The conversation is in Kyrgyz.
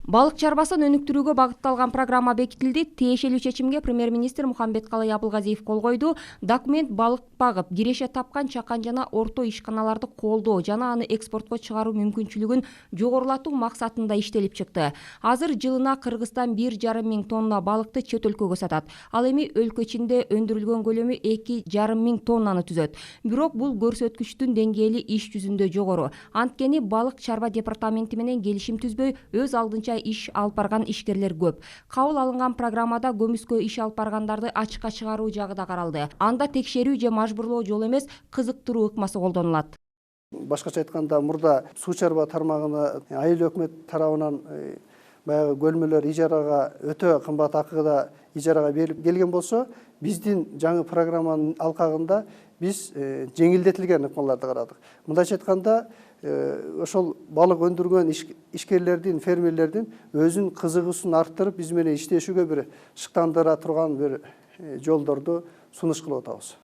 Балык чарбасын өнүктүрүүгө багытталган программа бекитилди. Тиешелүү чечимге премьер-министр Мухамбеткалый Абылгазиев кол койду. Документ балык багып, киреше тапкан чакан жана орто ишканаларды колдоо жана аны экспортко чыгаруу мүмкүнчүлүгүн жогорулатуу максатында иштелип чыкты. Азыр жылына Кыргызстан 1,5 миң тонна балыкты чет өлкөгө сатат. Ал эми өлкө ичинде өндүрүлгөн көлөмү 2,5 миң тоннаны түзөт. Бирок бул көрсөткүчтүн деңгээли иш жүзүндө жогору. Анткени балык чарба департаменти менен келишим түзбөй, өз алдынча иш алып барган ишкерлер көп. Кабыл алынган программада көмүскө иш алып баргандарды ачыкка чыгаруу жагы да каралды. Анда текшерүү же мажбурлоо жол эмес, кызыктыруу ыкмасы колдонулат. Башкача айтканда, мурда суу чарба тармагына айыл өкмөт тарабынан баягы бөлмөлөр ижарага өтө кымбат акыда ижарага берип келген болсо, биздин жаңы программанын алкагында биз жеңилдетилген ыкмаларды карадык. Мындайча айтканда, ошол балык өндүргөн ишкерлердин, фермерлердин өзүнүн кызыгуусун арттырып, биз менен иштешүүгө бир шыктандыра турган бир жолдорду сунуш кылып атабыз.